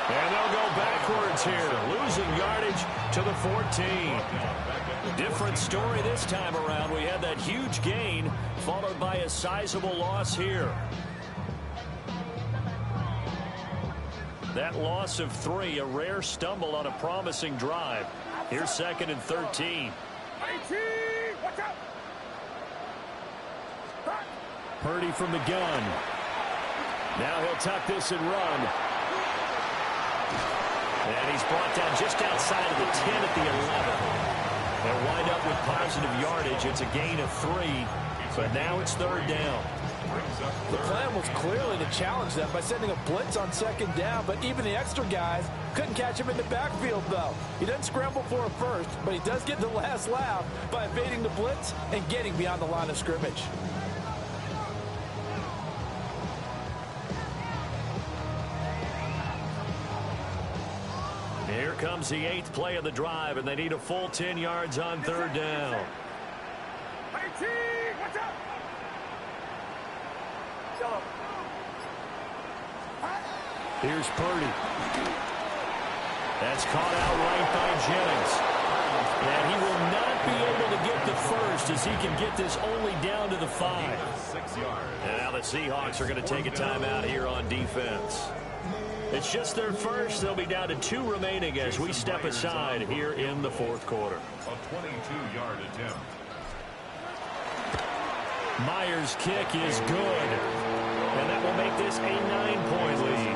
And they'll go backwards here, losing yardage to the 14. Different story this time around. We had that huge gain, followed by a sizable loss here. That loss of 3, a rare stumble on a promising drive. Here's 2nd and 13. Watch out! Purdy from the gun. Now he'll tuck this and run. And he's brought down just outside of the 10 at the 11. They'll wind up with positive yardage. It's a gain of 3, but now it's 3rd down. The plan was clearly to challenge them by sending a blitz on 2nd down, but even the extra guys couldn't catch him in the backfield, though. He doesn't scramble for it first, but he does get the last laugh by evading the blitz and getting beyond the line of scrimmage. Here comes the 8th play of the drive, and they need a full 10 yards on 3rd down. Watch out! Here's Purdy. That's caught out right by Jennings. And he will not be able to get the first as he can get this only down to the 5. 6 yards. And now the Seahawks are going to take a timeout here on defense. It's just their first. They'll be down to 2 remaining as we step aside here in the 4th quarter. A 22-yard attempt. Myers' kick is good. And that will make this a 9-point lead.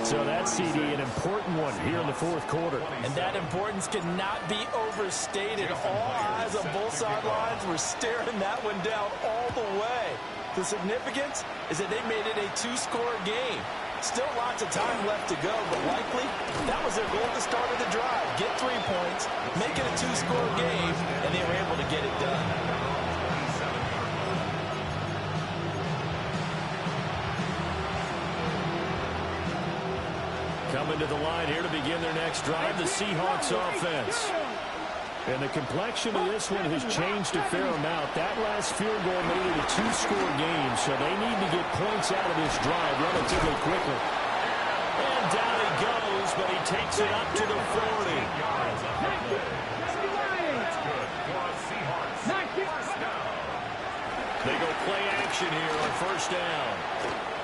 So that CD, an important one here in the 4th quarter. And that importance cannot be overstated. All eyes on both sidelines were staring that one down all the way. The significance is that they made it a 2-score game. Still lots of time left to go, but likely that was their goal at the start of the drive. Get 3 points, make it a 2-score game, and they were able to get it done. Coming to the line here to begin their next drive, the Seahawks offense. And the complexion of this one has changed a fair amount. That last field goal made it a 2-score game, so they need to get points out of this drive relatively quickly. And down he goes, but he takes it up to the 40. They go play action here on 1st down.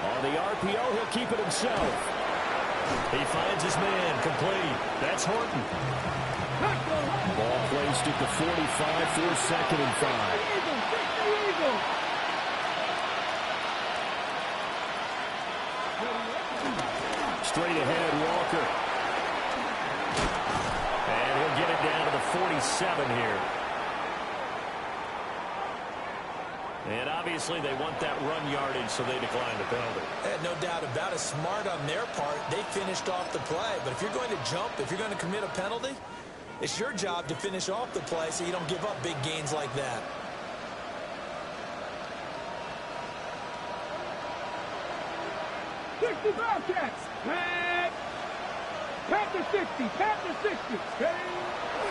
On the RPO, he'll keep it himself. He finds his man, complete. That's Horton. Ball placed at the 45 for 2nd and 5. Straight ahead, Walker. And he'll get it down to the 47 here. And obviously they want that run yardage, so they decline the penalty. No doubt about it. Smart on their part. They finished off the play. But if you're going to jump, if you're going to commit a penalty, it's your job to finish off the play so you don't give up big gains like that. Panther 60, Panther 60.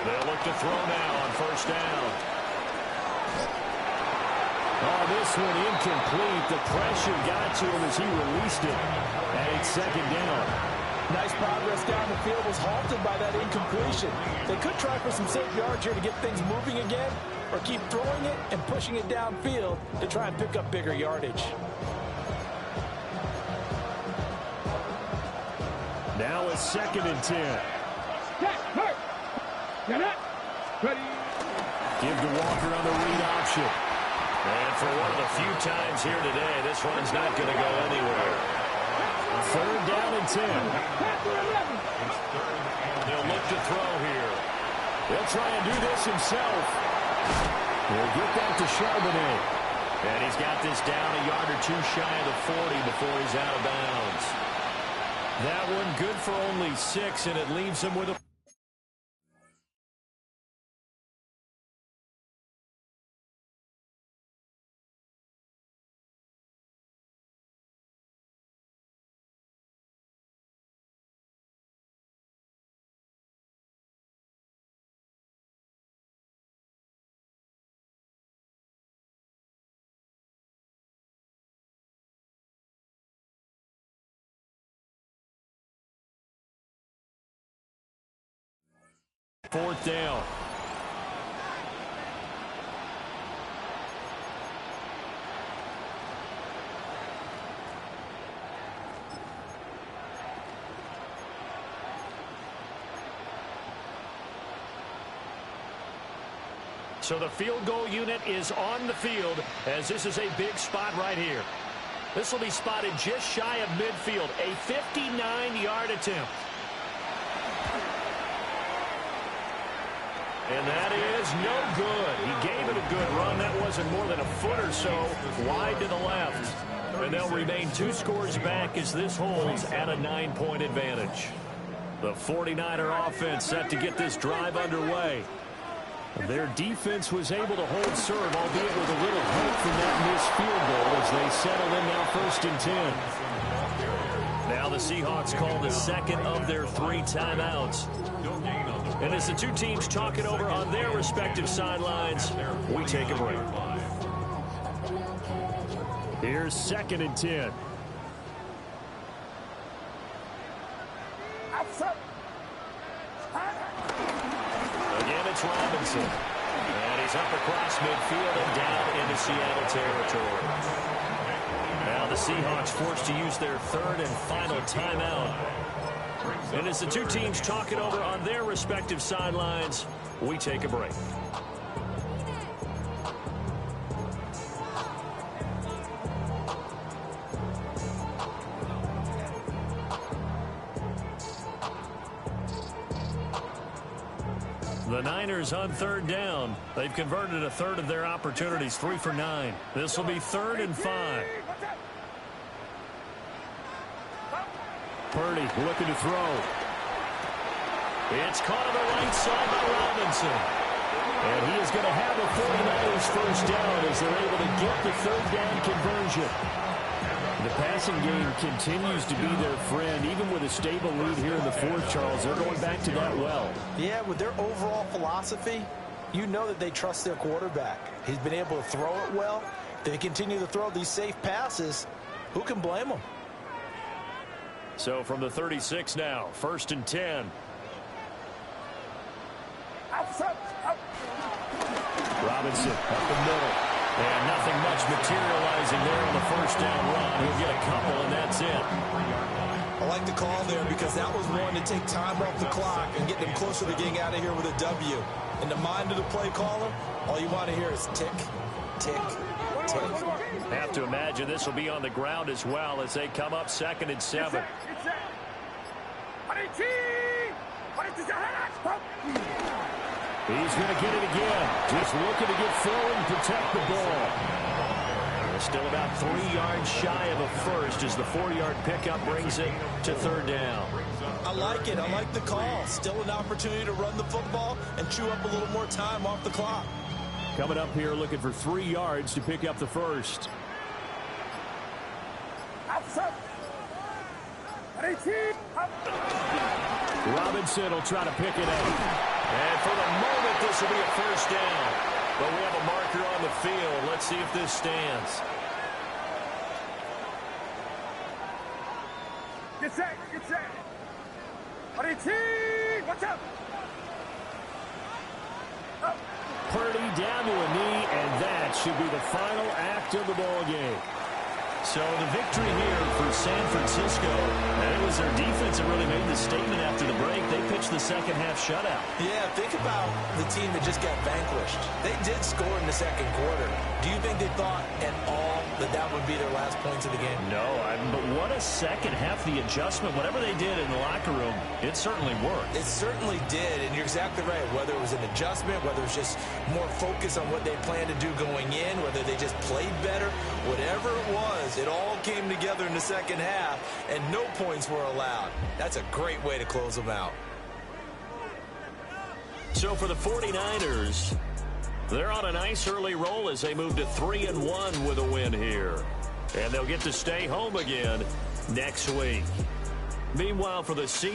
They'll look to throw now on 1st down. Oh, this one incomplete. The pressure got to him as he released it. And it's 2nd down. Nice progress down the field was halted by that incompletion. They could try for some safe yards here to get things moving again, or keep throwing it and pushing it downfield to try and pick up bigger yardage. Now it's 2nd and 10. Give to Walker on the read option. And for one of the few times here today, this one's not going to go anywhere. 3rd down and 10. They'll look to throw here. He'll try and do this himself. He'll get that to Charbonnet. And he's got this down a yard or 2 shy of the 40 before he's out of bounds. That one good for only 6, and it leaves him with a 4th down. So the field goal unit is on the field as this is a big spot right here. This will be spotted just shy of midfield, a 59-yard attempt. And that is no good. He gave it a good run. That wasn't more than a foot or so wide to the left. And they'll remain 2 scores back as this holds at a 9-point advantage. The 49er offense set to get this drive underway. Their defense was able to hold serve, albeit with a little help from that missed field goal as they settle in now 1st and 10. Now the Seahawks call the second of their 3 timeouts. And as the 2 teams talk it over on their respective sidelines, we take a break. Here's 2nd and 10. Again, it's Robinson. And he's up across midfield and down into Seattle territory. Now the Seahawks forced to use their 3rd and final timeout. And as the 2 teams talk it over on their respective sidelines, we take a break. The Niners on 3rd down. They've converted a 1/3 of their opportunities, 3 for 9. This will be 3rd and 5. Purdy looking to throw. It's caught on the right side by Robinson. And he is going to have a 49ers first down as they're able to get the 3rd down conversion. The passing game continues to be their friend. Even with a stable lead here in the 4th, Charles, they're going back to that well. Yeah, with their overall philosophy, you know that they trust their quarterback. He's been able to throw it well. They continue to throw these safe passes. Who can blame them? So from the 36 now, 1st and 10. Robinson up the middle. And nothing much materializing there on the 1st down run. He'll get a couple, and that's it. I like the call there because that was one to take time off the clock and get them closer to getting out of here with a W. In the mind of the play caller, all you want to hear is tick, tick, tick. Have to imagine this will be on the ground as well as they come up 2nd and 7. He's going to get it again. Just looking to get forward and protect the ball. They're still about 3 yards shy of a first as the 4-yard pickup brings it to 3rd down. I like it. I like the call. Still an opportunity to run the football and chew up a little more time off the clock. Coming up here looking for 3 yards to pick up the first. Robinson will try to pick it up. And for the moment, this will be a first down. But we have a marker on the field. Let's see if this stands. Get set, get set. Watch out. Purdy down to a knee, and that should be the final act of the ball game. So the victory here for San Francisco, and it was their defense that really made the statement after the break. They pitched the second half shutout. Yeah, think about the team that just got vanquished. They did score in the 2nd quarter. Do you think they thought at all that that would be their last points of the game? No, but what a second half. The adjustment, whatever they did in the locker room, it certainly worked. It certainly did, and you're exactly right. Whether it was an adjustment, whether it was just more focus on what they planned to do going in, whether they just played better, whatever it was, it all came together in the 2nd half, and no points were allowed. That's a great way to close them out. So for the 49ers, they're on a nice early roll as they move to 3-1 with a win here. And they'll get to stay home again next week. Meanwhile, for the Seahawks,